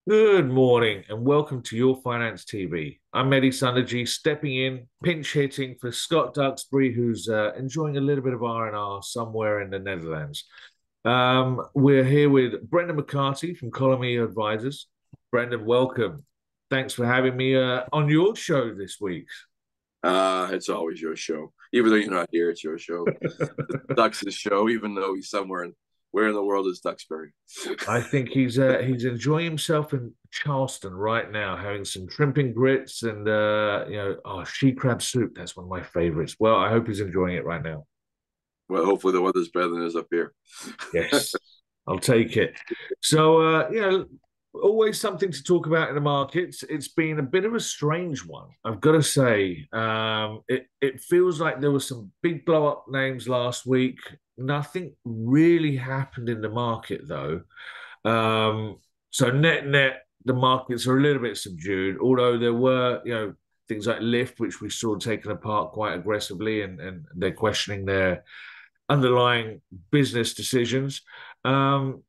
Good morning and welcome to Your Finance TV. I'm Mehdi Sunderji, stepping in, pinch hitting for Scott Duxbury, who's enjoying a little bit of R&R somewhere in the Netherlands. We're here with Brendan McCarty from Column E Advisors. Brendan, welcome. Thanks for having me on your show this week. It's always your show. Even though you're not here, it's your show. Ducks' show, even though he's somewhere in where in the world is Duxbury? I think he's enjoying himself in Charleston right now, having some shrimp and grits and she crab soup. That's one of my favorites. Well, I hope he's enjoying it right now. Well, hopefully the weather's better than it is up here. Yes, I'll take it. So always something to talk about in the markets. It's been a bit of a strange one, I've got to say. It feels like there were some big blow up names last week. Nothing really happened in the market though. So net, the markets are a little bit subdued, although there were, things like Lyft, which we saw taken apart quite aggressively, and they're questioning their underlying business decisions. Um,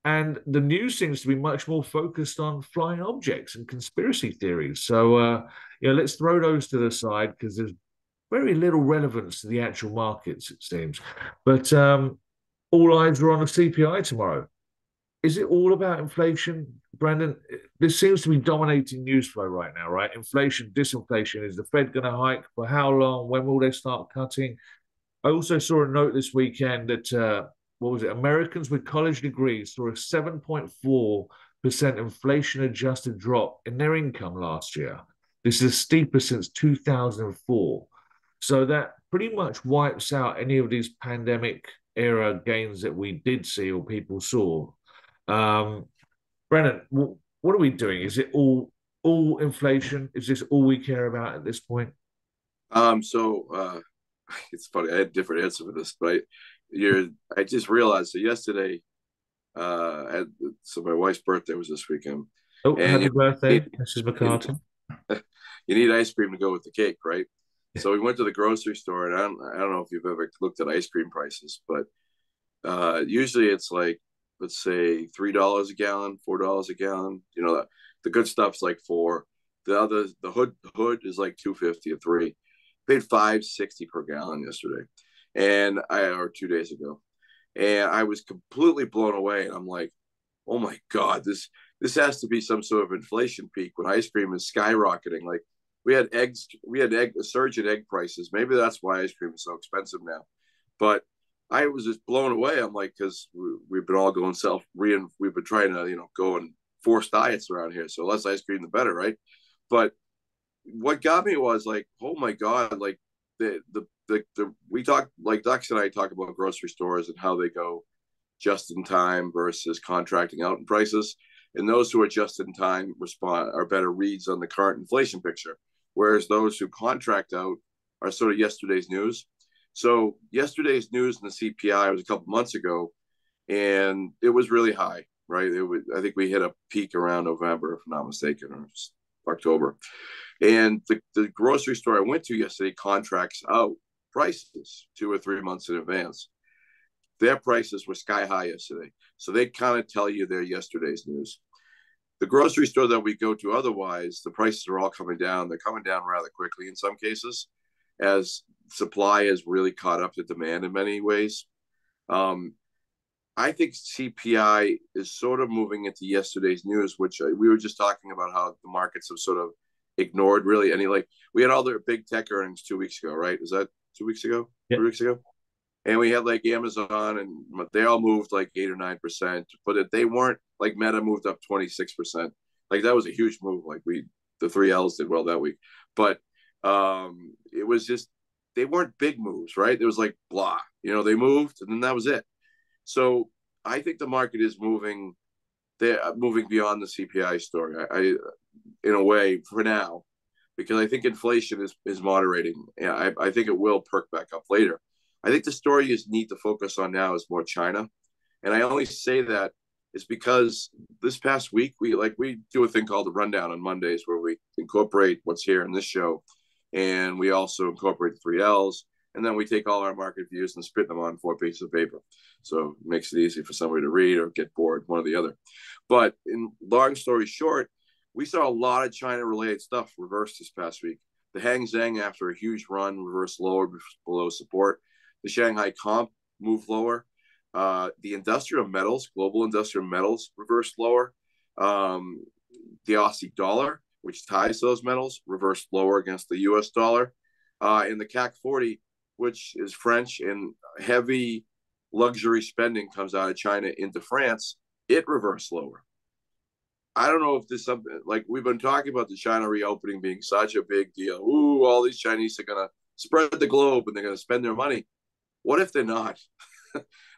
and the news seems to be much more focused on flying objects and conspiracy theories. So, let's throw those to the side because there's very little relevance to the actual markets, it seems. But all eyes are on the CPI tomorrow. Is it all about inflation, Brandon? This seems to be dominating news flow right now, right? Inflation, disinflation. Is the Fed going to hike? For how long? When will they start cutting? I also saw a note this weekend that what was it? Americans with college degrees saw a 7.4% inflation adjusted drop in their income last year. This is the steepest since 2004. So that pretty much wipes out any of these pandemic era gains that we did see or people saw. Um, Brennan, what are we doing? Is it all inflation? Is this all we care about at this point? So it's funny. I had a different answer for this, but I just realized that yesterday, so my wife's birthday was this weekend, Oh, and happy you birthday, Mrs. need, McCarty. you need ice cream to go with the cake, right? So we went to the grocery store, and I don't know if you've ever looked at ice cream prices, but usually it's like, let's say $3 a gallon, $4 a gallon. The good stuff's like four. The hood is like 250 a three. Paid 560 per gallon yesterday, or 2 days ago, and I was completely blown away. And I'm like, oh my god, this has to be some sort of inflation peak when ice cream is skyrocketing. Like we had a surge in egg prices. Maybe that's why ice cream is so expensive now. But I was just blown away. I'm like, because we've been all going we've been trying to go and force diets around here, so less ice cream the better, right? But what got me was like, oh my god, like the we talk, like Dux and I talk about grocery stores and how they go just in time versus contracting out in prices, and those who are just in time respond are better reads on the current inflation picture, whereas those who contract out are sort of yesterday's news. So yesterday's news in the CPI was a couple months ago, and it was really high, right? I think we hit a peak around November, if I'm not mistaken, or October. And the grocery store I went to yesterday contracts out prices 2 or 3 months in advance. Their prices were sky high yesterday. So they kind of tell you their yesterday's news. The grocery store that we go to otherwise, the prices are all coming down. They're coming down rather quickly in some cases, as supply has really caught up to demand in many ways. Um, I think CPI is sort of moving into yesterday's news, which we were just talking about how the markets have sort of ignored really any, like, we had all their big tech earnings 2 weeks ago, right? Is that 2 weeks ago, Yeah. 3 weeks ago? And we had like Amazon, and they all moved like 8 or 9%, but they weren't like Meta moved up 26%. Like that was a huge move. Like the three L's did well that week, but it was just, they weren't big moves, right? It was like blah, they moved and then that was it. So I think the market is moving. They're moving beyond the CPI story. In a way, for now, because I think inflation is moderating. Yeah, I think it will perk back up later. I think the story you need to focus on now is more China, and I only say that is because this past week we do a thing called the rundown on Mondays where we incorporate what's here in this show, and we also incorporate the three L's, and then we take all our market views and spit them on 4 pieces of paper. So it makes it easy for somebody to read or get bored, one or the other. But in long story short, we saw a lot of China-related stuff reverse this past week. The Hang Seng, after a huge run, reversed lower below support. The Shanghai Comp moved lower. The industrial metals, global industrial metals, reversed lower. The Aussie dollar, which ties those metals, reversed lower against the US dollar. And the CAC 40, which is French and heavy luxury spending comes out of China into France, it reversed lower. I don't know if this is something like we've been talking about the China reopening being such a big deal. Ooh, all these Chinese are going to spread the globe and they're going to spend their money. What if they're not?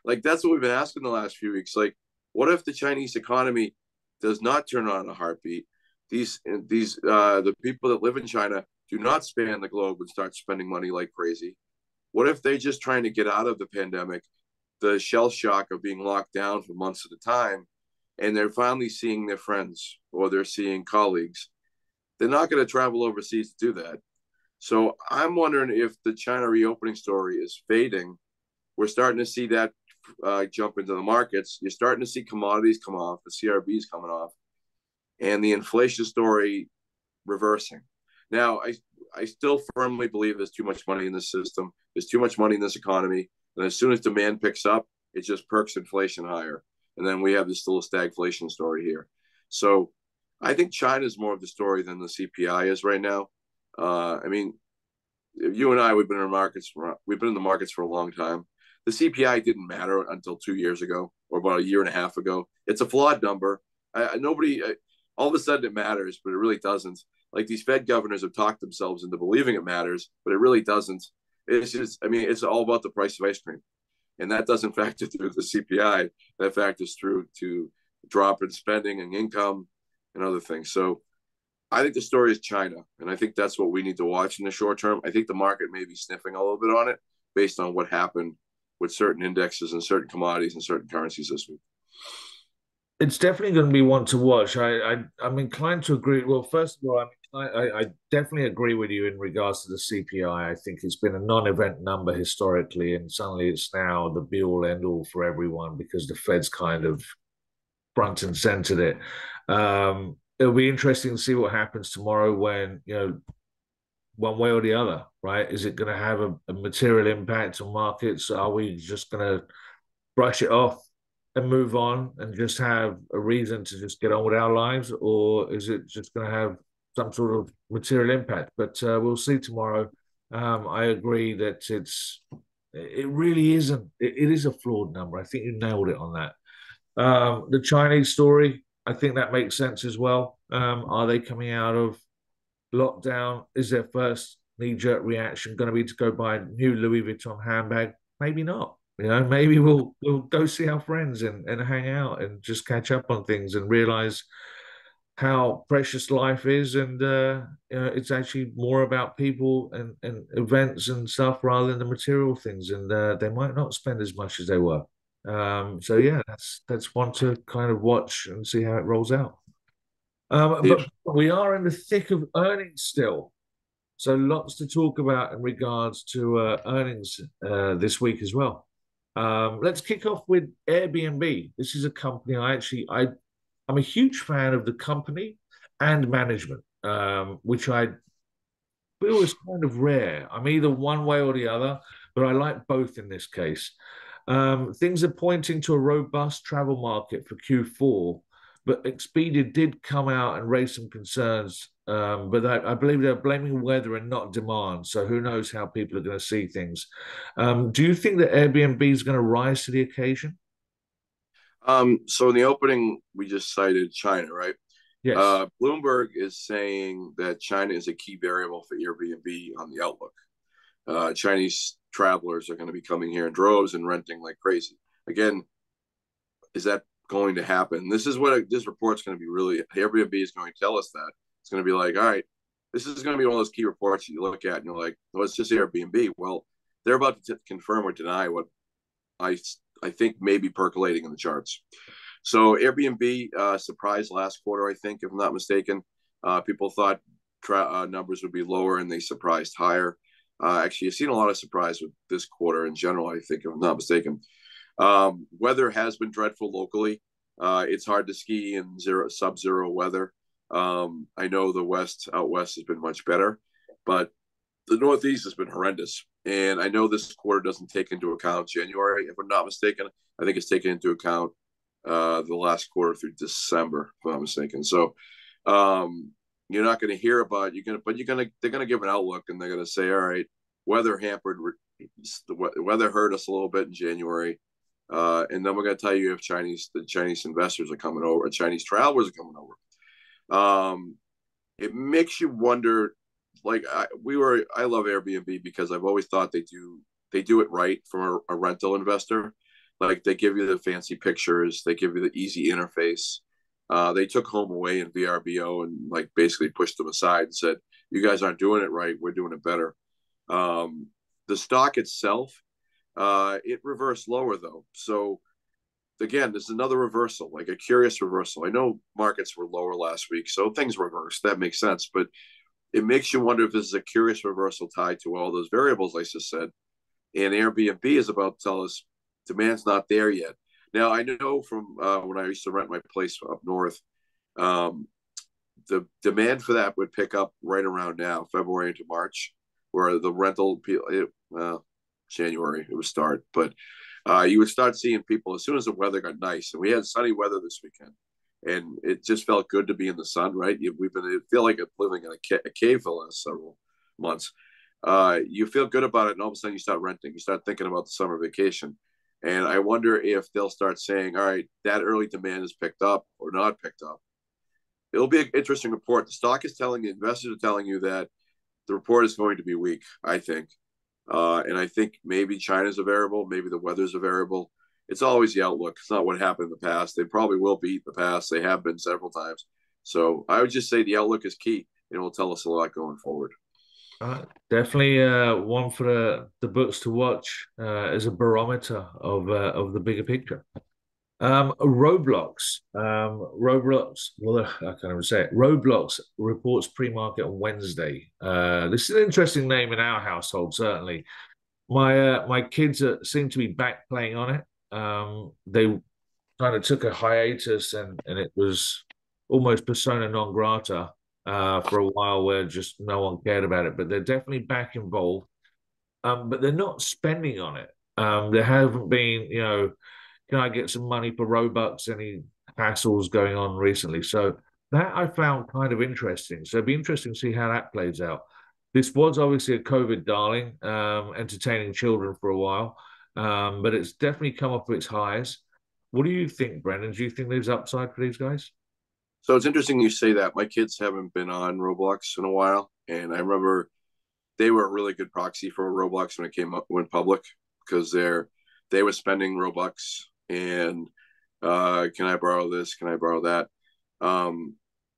Like, that's what we've been asking the last few weeks. Like, what if the Chinese economy does not turn on a heartbeat? The people that live in China do not span the globe and start spending money like crazy. What if they're just trying to get out of the pandemic, the shell shock of being locked down for months at a time, and they're finally seeing their friends or they're seeing colleagues? They're not going to travel overseas to do that. So I'm wondering if the China reopening story is fading. We're starting to see that jump into the markets. You're starting to see commodities come off, the CRBs coming off, and the inflation story reversing. Now, I still firmly believe there's too much money in this system. There's too much money in this economy. And as soon as demand picks up, it just perks inflation higher. And then we have this little stagflation story here. So I think China is more of the story than the CPI is right now. I mean, you and I, we've been in the markets for a long time. The CPI didn't matter until 2 years ago or about a year and a half ago. It's a flawed number. All of a sudden it matters, but it really doesn't. Like, these Fed governors have talked themselves into believing it matters, but it really doesn't. It's just, I mean, it's all about the price of ice cream. And that doesn't factor through the CPI. That factors through to drop in spending and income and other things. So I think the story is China. And I think that's what we need to watch in the short term. I think the market may be sniffing a little bit on it based on what happened with certain indexes and certain commodities and certain currencies this week. It's definitely going to be one to watch. I'm inclined to agree. Well, first of all, I definitely agree with you in regards to the CPI. I think it's been a non-event number historically, and suddenly it's now the be-all, end-all for everyone because the Fed's kind of front and centered it. It'll be interesting to see what happens tomorrow when, one way or the other, right? Is it going to have a material impact on markets? Are we just going to brush it off and move on and just have a reason to just get on with our lives, or is it just going to have some sort of material impact? But we'll see tomorrow. I agree that it really isn't. It is a flawed number. I think you nailed it on that. The Chinese story, I think that makes sense as well. Are they coming out of lockdown? Is their first knee-jerk reaction going to be to go buy a new Louis Vuitton handbag? Maybe not. Maybe we'll go see our friends and hang out and just catch up on things and realize how precious life is, and it's actually more about people and events and stuff rather than the material things, and they might not spend as much as they were. So yeah, that's one to kind of watch and see how it rolls out. But we are in the thick of earnings still. So lots to talk about in regards to earnings this week as well. Let's kick off with Airbnb. This is a company I'm a huge fan of the company and management, which I feel is kind of rare. I'm either one way or the other, but I like both in this case. Things are pointing to a robust travel market for Q4, but Expedia did come out and raise some concerns. But I believe they're blaming weather and not demand. So who knows how people are going to see things. Do you think that Airbnb is going to rise to the occasion? So in the opening, we just cited China, right? Yes. Bloomberg is saying that China is a key variable for Airbnb on the outlook. Chinese travelers are going to be coming here in droves and renting like crazy. Again, is that going to happen? This is what this report's going to be really. Airbnb is going to tell us that. It's going to be like, all right, this is going to be one of those key reports that you look at and you're like, well, it's just Airbnb. Well, they're about to confirm or deny what I think may be percolating in the charts. So Airbnb surprised last quarter, I think, if I'm not mistaken. People thought numbers would be lower and they surprised higher. Actually, you've seen a lot of surprise with this quarter in general, I think, if I'm not mistaken. Weather has been dreadful locally. It's hard to ski in sub-zero weather. I know out west has been much better, but the Northeast has been horrendous. And I know this quarter doesn't take into account January, if I'm not mistaken. I think it's taken into account the last quarter through December, if I'm not mistaken. So you're not going to hear about they're going to give an outlook, and they're going to say, all right, weather weather hurt us a little bit in January. And then we're going to tell you if the Chinese investors are coming over, or Chinese travelers are coming over. It makes you wonder. Like I love Airbnb because I've always thought they do it right from a rental investor. Like they give you the fancy pictures, they give you the easy interface. They took home away in VRBO and like basically pushed them aside and said, "You guys aren't doing it right. We're doing it better." The stock itself, it reversed lower though. So again, this is another reversal, like a curious reversal. I know markets were lower last week, so things reversed. That makes sense, but it makes you wonder if this is a curious reversal tied to all those variables I just said. And Airbnb is about to tell us demand's not there yet. Now, I know from when I used to rent my place up north, the demand for that would pick up right around now, February into March, where the rental, January it would start. But you would start seeing people as soon as the weather got nice. And we had sunny weather this weekend. And it just felt good to be in the sun, right? It feel like living in a cave for the last several months. You feel good about it, and all of a sudden you start renting. You start thinking about the summer vacation. And I wonder if they'll start saying, all right, that early demand is picked up or not picked up. It'll be an interesting report. The stock is telling you, investors are telling you that the report is going to be weak, I think. And I think maybe China's a variable, maybe the weather's a variable. It's always the outlook. It's not what happened in the past. They probably will beat the past. They have been several times. So I would just say the outlook is key. It will tell us a lot going forward. Definitely one for the books to watch as a barometer of the bigger picture. Roblox. Well, I can't even say it. Roblox reports pre-market on Wednesday. This is an interesting name in our household, certainly. My kids seem to be back playing on it. They kind of took a hiatus, and it was almost persona non grata for a while, where just no one cared about it. But they're definitely back involved. But they're not spending on it. There haven't been, can I get some money for Robux? Any hassles going on recently? So that I found kind of interesting. So it'd be interesting to see how that plays out. This was obviously a COVID darling, entertaining children for a while, but it's definitely come off its highs. What do you think, Brendan? Do you think there's upside for these guys? So it's interesting you say that. My kids haven't been on Roblox in a while. And I remember they were a really good proxy for Roblox when went public, because they were spending Robux and can I borrow this? Can I borrow that?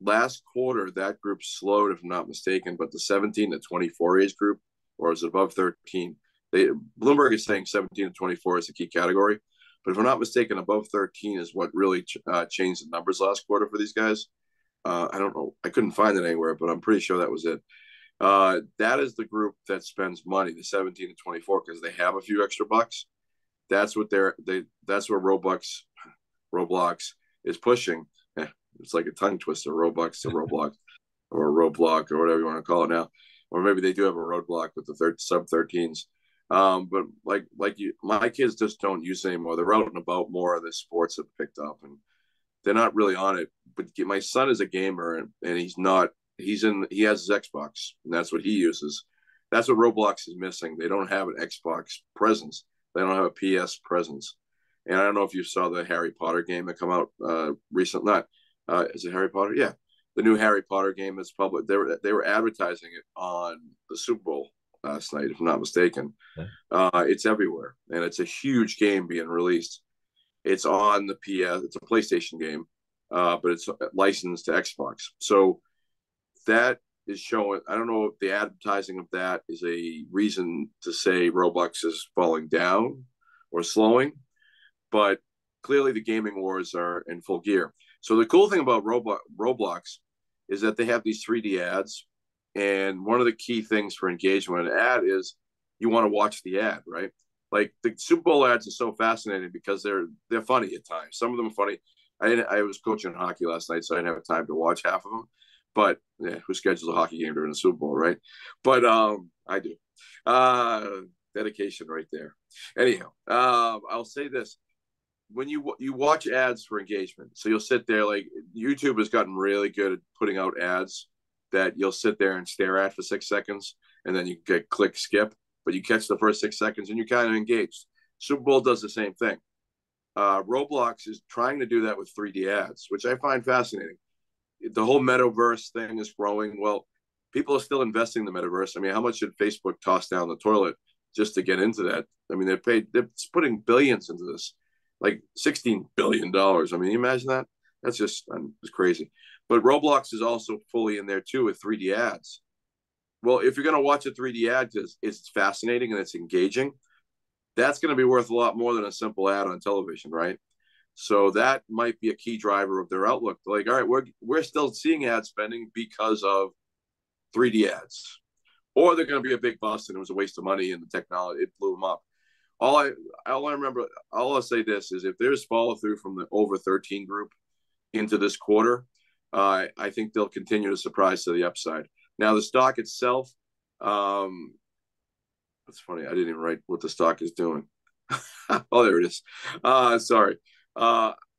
Last quarter, that group slowed, if I'm not mistaken, but the 17 to 24 age group, or is it above 13? Bloomberg is saying 17 to 24 is the key category. But if I'm not mistaken, above 13 is what really changed the numbers last quarter for these guys. I don't know. I couldn't find it anywhere, but I'm pretty sure that was it. That is the group that spends money, the 17 to 24, because they have a few extra bucks. That's what that's where Roblox is pushing. It's like a tongue twister, Robux to Roblox or Roblox or whatever you want to call it now. Or maybe they do have a roadblock with the sub 13s. But my kids just don't use it anymore. They're out and about more. The sports have picked up, and they're not really on it. But my son is a gamer, and he's not. He has his Xbox, and that's what he uses. That's what Roblox is missing. They don't have an Xbox presence. They don't have a PS presence. And I don't know if you saw the Harry Potter game that come out recently. Is it Harry Potter? Yeah, the new Harry Potter game is public. They were advertising it on the Super Bowl last night, if I'm not mistaken. It's everywhere, and it's a huge game being released. It's on the PS. It's a PlayStation game, but it's licensed to Xbox. So that is showing. I don't know if the advertising of that is a reason to say Roblox is falling down or slowing, but clearly the gaming wars are in full gear. So the cool thing about Roblox is that they have these 3D ads, And one of the key things for engagement with an ad is you want to watch the ad, right? Like the Super Bowl ads are so fascinating because they're funny at times. Some of them are funny. I was coaching hockey last night, so I didn't have time to watch half of them. But yeah, who schedules a hockey game during the Super Bowl, right? But I do. Dedication right there. Anyhow, I'll say this: when you watch ads for engagement, so you'll sit there, like YouTube has gotten really good at putting out ads that you'll sit there and stare at for 6 seconds, and then you get click skip, but you catch the first 6 seconds and you're kind of engaged. Super Bowl does the same thing. Roblox is trying to do that with 3D ads, which I find fascinating. The whole metaverse thing is growing. Well, people are still investing in the metaverse. I mean, how much should Facebook toss down the toilet just to get into that? I mean, they're putting billions into this, like $16 billion. I mean, you imagine that? That's just it's crazy. But Roblox is also fully in there too with 3D ads. Well, if you're going to watch a 3D ad because it's fascinating and it's engaging, that's going to be worth a lot more than a simple ad on television, right? So that might be a key driver of their outlook. Like, all right, we're still seeing ad spending because of 3D ads, or they're going to be a big bust and it was a waste of money and the technology, it blew them up. All I remember, all I'll say this is if there's follow through from the over 13 group into this quarter, I think they'll continue to surprise to the upside. Now the stock itself, it's funny, I didn't even write what the stock is doing. Oh, there it is. Sorry.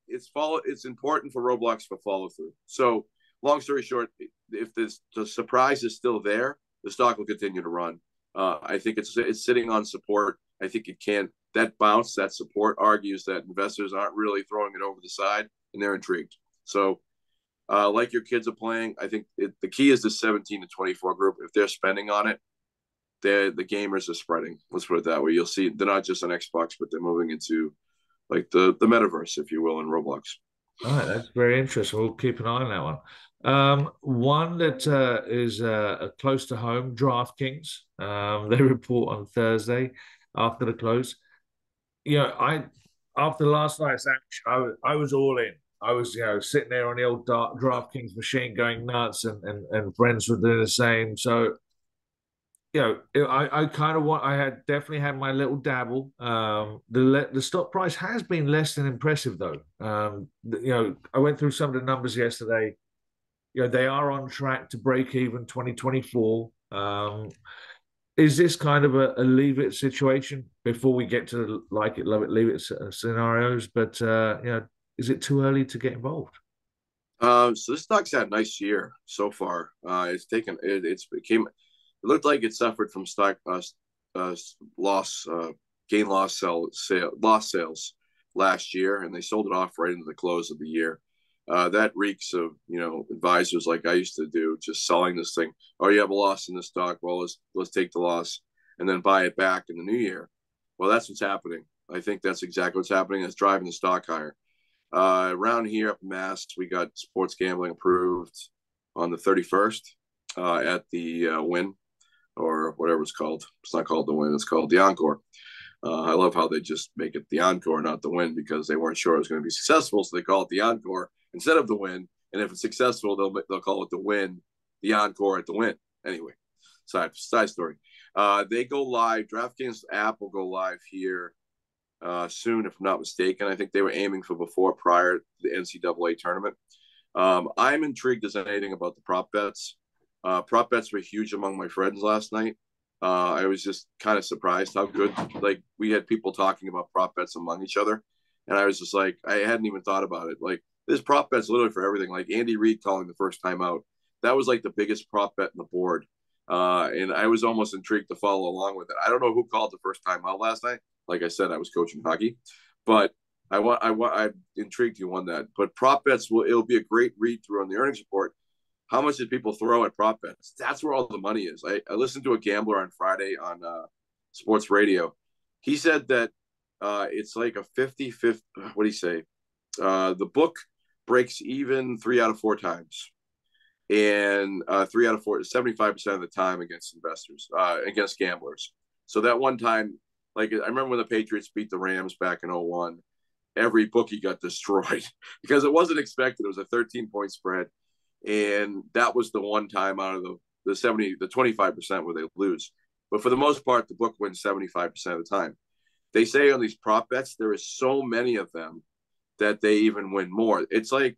It's important for Roblox for follow through. So long story short, if the surprise is still there, the stock will continue to run. I think it's sitting on support. I think it can. That bounce, that support argues that investors aren't really throwing it over the side and they're intrigued. So like your kids are playing, I think the key is the 17 to 24 group. If they're spending on it, the gamers are spreading. Let's put it that way. You'll see they're not just on Xbox, but they're moving into like the metaverse, if you will, in Roblox. All right, that's very interesting. We'll keep an eye on that one. One that is close to home, Draftkings. They report on Thursday after the close. You know, after last night's action, I was all in. I was, sitting there on the old DraftKings machine going nuts, and friends were doing the same. So, I kind of I had definitely had my little dabble. The stock price has been less than impressive though. I went through some of the numbers yesterday. They are on track to break even 2024. Is this kind of a leave it situation before we get to like it, love it, leave it scenarios? But is it too early to get involved? So this stock's had a nice year so far. It's taken it became it looked like it suffered from stock loss, gain loss loss sales last year, and they sold it off right into the close of the year. That reeks of advisors like I used to do, just selling this thing. Oh, you have a loss in the stock. Well, let's take the loss and then buy it back in the new year. Well, that's what's happening. I think that's exactly what's happening. It's driving the stock higher. Around here up in Mass, we got sports gambling approved on the 31st at the Win, or whatever it's called. It's not called the Win. It's called the Encore. I love how they just make it the Encore, not the Win, because they weren't sure it was going to be successful, so they call it the Encore instead of the Win. And if it's successful, they'll call it the Win, the Encore at the Win. Anyway, side story. They go live. DraftKings app will go live here soon, if I'm not mistaken. I think they were aiming for prior to the NCAA tournament. I'm intrigued as anything about the prop bets. Prop bets were huge among my friends last night. I was just kind of surprised how good, like, we had people talking about prop bets among each other. And I was just like, I hadn't even thought about it. Like, there's prop bets literally for everything. Like Andy Reid calling the first time out. That was like the biggest prop bet in the board. And I was almost intrigued to follow along with it. I don't know who called the first time out last night. Like I said, I was coaching hockey, but I'm intrigued who won that. But prop bets it'll be a great read through on the earnings report. How much did people throw at prop bets? That's where all the money is. I listened to a gambler on Friday on sports radio. He said that it's like a 50-50. What do you say? The book breaks even 3 out of 4 times. And 3 out of 4, 75% of the time against investors, against gamblers. So that one time, like I remember when the Patriots beat the Rams back in 2001, every bookie got destroyed because it wasn't expected. It was a 13-point spread. And that was the one time out of the the 25% where they lose. But for the most part, the book wins 75% of the time. They say on these prop bets, there is so many of them that they even win more. It's like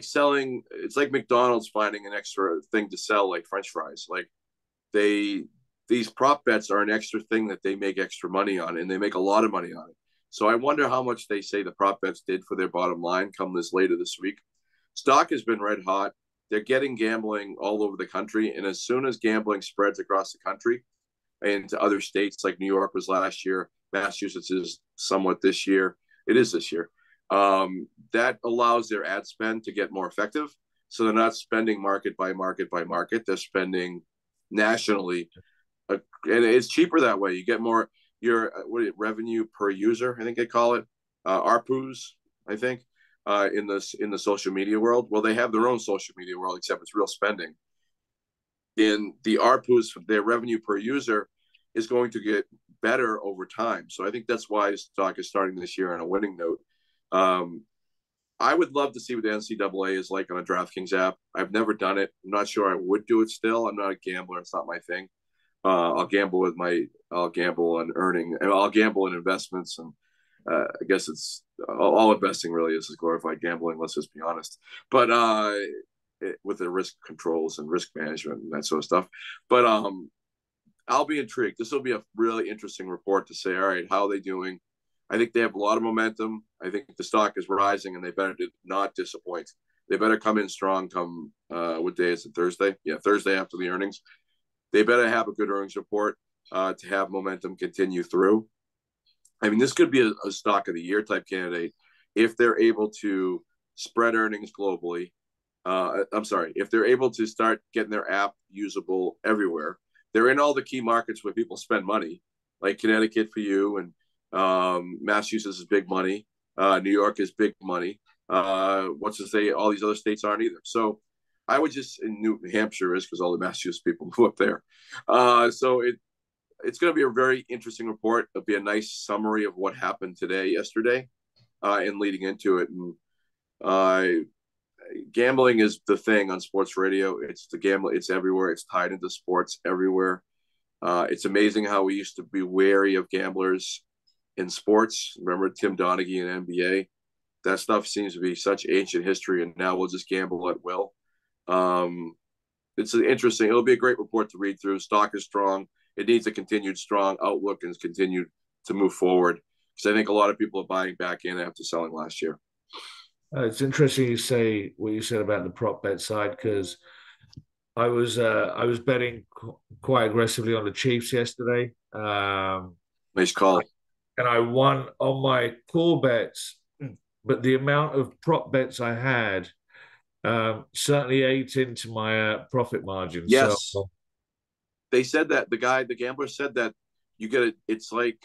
selling. It's like McDonald's finding an extra thing to sell, like French fries. Like they these prop bets are an extra thing that they make extra money on, and they make a lot of money on it. So I wonder how much they say the prop bets did for their bottom line come this later this week. Stock has been red hot. They're getting gambling all over the country, and as soon as gambling spreads across the country and to other states, like New York was last year, Massachusetts is somewhat this year. It is this year. That allows their ad spend to get more effective. So they're not spending market by market by market. They're spending nationally, and it's cheaper that way. You get more your revenue per user, I think they call it, ARPUs, I think, in the social media world. Well, they have their own social media world, except it's real spending. In the ARPUs, their revenue per user is going to get better over time. So I think that's why stock is starting this year on a winning note. I would love to see what the NCAA is like on a Draftkings app. I've never done it. I'm not sure I would do it still. I'm not a gambler. It's not my thing. I'll gamble on earning, and I'll gamble in investments. And I guess it's all investing really is glorified gambling. Let's just be honest. But with the risk controls and risk management and that sort of stuff. But I'll be intrigued. This will be a really interesting report to say, all right, how are they doing? I think they have a lot of momentum. I think the stock is rising, and they better not disappoint. They better come in strong come, what day is it, Thursday? Yeah, Thursday after the earnings. They better have a good earnings report to have momentum continue through. I mean, this could be a stock of the year type candidate if they're able to spread earnings globally. I'm sorry, if they're able to start getting their app usable everywhere. They're in all the key markets where people spend money, like Connecticut for you, and Massachusetts is big money. New York is big money. What's to say all these other states aren't either. So I would just, in New Hampshire is because all the Massachusetts people move up there. So it's going to be a very interesting report. It'll be a nice summary of what happened yesterday, and leading into it. And gambling is the thing on sports radio. It's the gambling. It's everywhere. It's tied into sports everywhere. It's amazing how we used to be wary of gamblers in sports. Remember Tim Donaghy in NBA? That stuff seems to be such ancient history, and now we'll just gamble at will. It's interesting. It'll be a great report to read through. Stock is strong. It needs a continued strong outlook and continued to move forward, because I think a lot of people are buying back in after selling last year. It's interesting you say what you said about the prop bet side, because I was betting quite aggressively on the Chiefs yesterday. Nice call. And I won on my core bets, but the amount of prop bets I had certainly ate into my profit margin. Yes, so, they said that the gambler said that you get it. It's like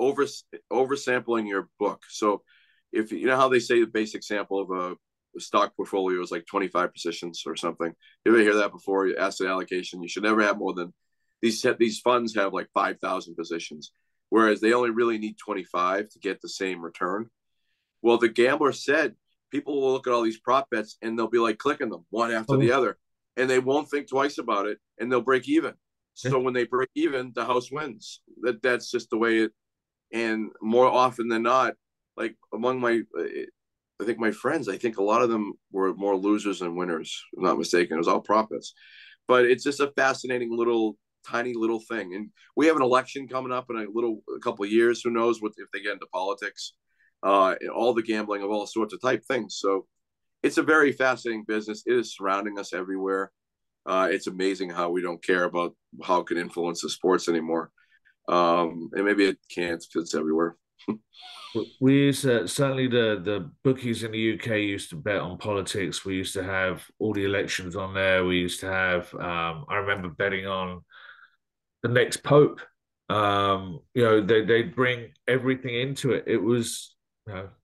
oversampling your book. So if you know how they say the basic sample of a stock portfolio is like 25 positions or something. You ever hear that before? Asset allocation. You should never have more than these funds have like 5,000 positions, whereas they only really need 25 to get the same return. Well, the gambler said people will look at all these prop bets and they'll be like clicking them one after the other, and they won't think twice about it, and they'll break even. So when they break even, the house wins. That's just the way it. And more often than not, like among I think my friends, I think a lot of them were more losers than winners, if I'm not mistaken. It was all profits. But it's just a fascinating tiny little thing. And we have an election coming up in a couple of years. Who knows if they get into politics, all the gambling of all sorts of type things. So it's a very fascinating business. It is surrounding us everywhere. It's amazing how we don't care about how it can influence the sports anymore. And maybe it can't because it's everywhere. we used to, certainly the bookies in the UK used to bet on politics. We used to have all the elections on there. We used to have I remember betting on the next pope. They bring everything into it. It was,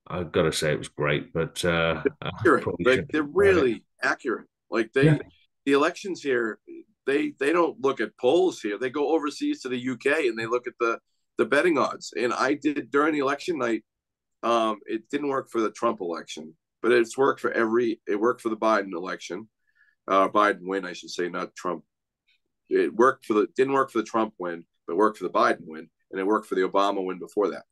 I've got to say, it was great, but accurate. Like they're really accurate. Like the elections here, they don't look at polls here. They go overseas to the UK and they look at the betting odds. And I did during the election night. It didn't work for the Trump election, but it worked for the Biden election. Biden win, I should say, not Trump. It didn't work for the Trump win, but worked for the Biden win, and it worked for the Obama win before that,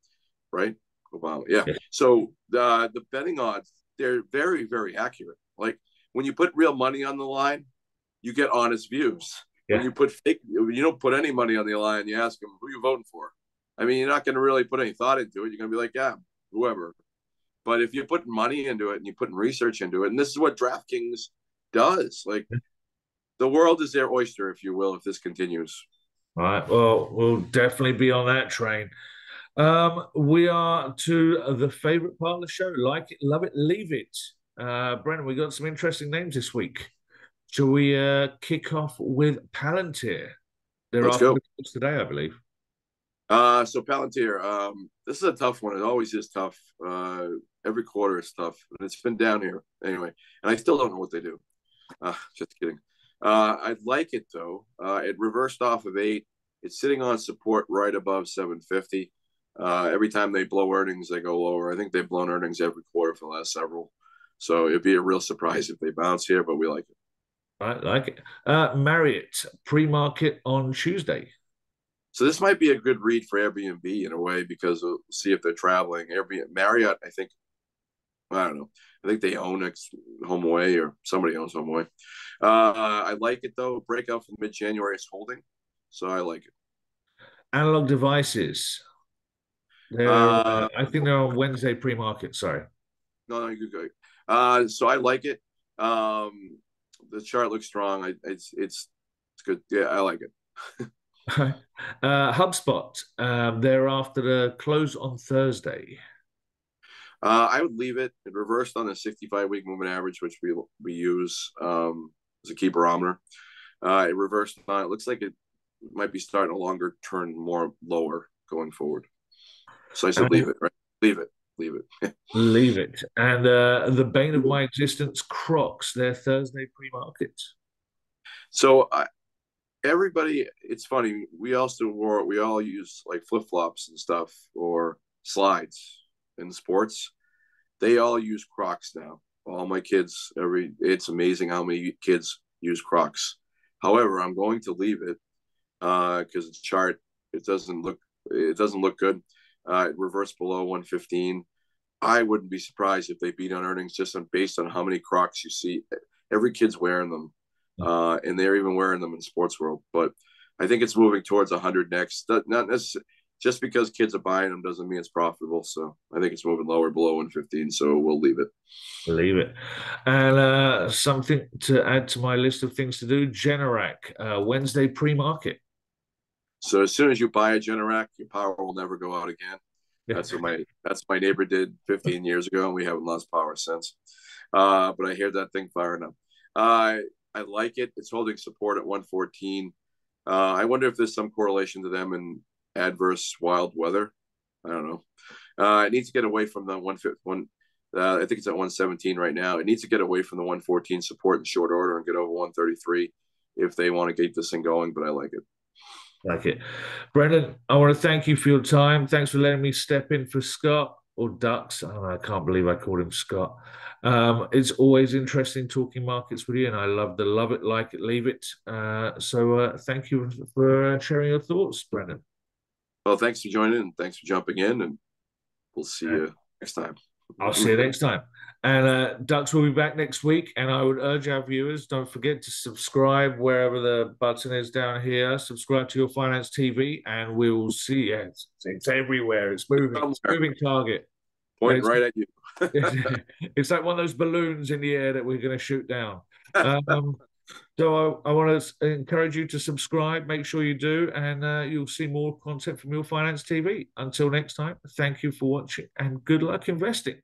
right? Obama, yeah. So the betting odds, they're very, very accurate. Like when you put real money on the line, you get honest views. Yeah. When you put fake, you don't put any money on the line. You ask them, who you voting for? I mean, you're not going to really put any thought into it. You're going to be like, yeah, whoever. But if you put money into it and you put research into it, and this is what Draftkings does, like the world is their oyster, if you will, if this continues. All right. Well, we'll definitely be on that train. We are to the favorite part of the show. Like it, love it, leave it. Brendan, we got some interesting names this week. Shall we kick off with Palantir? Let's go. Today, I believe. So Palantir, this is a tough one. It always is tough. Every quarter is tough. And it's been down here anyway. And I still don't know what they do. Just kidding. I like it though. It reversed off of 8. It's sitting on support right above 750. Every time they blow earnings, they go lower. I think they've blown earnings every quarter for the last several. So it'd be a real surprise if they bounce here, but we like it. I like it. Marriott, pre-market on Tuesday. So this might be a good read for Airbnb in a way, because we'll see if they're traveling. Marriott, I think, I don't know. I think they own HomeAway, or somebody owns HomeAway. I like it though. Breakout from mid-January is holding, so I like it. Analog Devices. I think they're on Wednesday pre-market. Sorry. No, you're good. So I like it. The chart looks strong. It's good. Yeah, I like it. HubSpot. They're after the close on Thursday. I would leave it. It reversed on the 65-week moving average, which we use as a key barometer. It reversed on. It looks like it might be starting a longer turn, more lower going forward. So I said leave it. Right? Leave it. Leave it. And the bane of my existence, Crocs. They're Thursday pre-market. So everybody, it's funny. We all use like flip-flops and stuff, or slides in sports. They all use Crocs now. All my kids, it's amazing how many kids use Crocs. However, I'm going to leave it because the chart, it doesn't look good. It reversed below 115. I wouldn't be surprised if they beat on earnings just based on how many Crocs you see. Every kid's wearing them, and they're even wearing them in sports world. But I think it's moving towards 100 next. Not necessarily. Just because kids are buying them doesn't mean it's profitable. So I think it's moving lower, below 115. So we'll leave it. Leave it. And something to add to my list of things to do, Generac, Wednesday pre-market. So as soon as you buy a Generac, your power will never go out again. That's what my neighbor did 15 years ago, and we haven't lost power since. But I hear that thing firing up. I like it. It's holding support at 114. I wonder if there's some correlation to them and adverse wild weather. I don't know. It needs to get away from the 151. I think it's at 117 right now. It needs to get away from the 114 support in short order and get over 133 if they want to get this thing going. But I like it. Like it. Brendan, I want to thank you for your time. Thanks for letting me step in for Scott, or Ducks. I can't believe I called him Scott. It's always interesting talking markets with you, and I love it, like it, leave it. So thank you for sharing your thoughts, Brendan. Well, thanks for joining, and thanks for jumping in, and we'll see you next time. I'll see you next time. And Ducks will be back next week. And I would urge our viewers, don't forget to subscribe wherever the button is down here. Subscribe to Your Finance TV, and we will see. Yeah, it's everywhere. It's moving. It's moving target. Pointing right at you. It's like one of those balloons in the air that we're going to shoot down. So I want to encourage you to subscribe. Make sure you do, and you'll see more content from Your Finance TV. Until next time, thank you for watching, and good luck investing.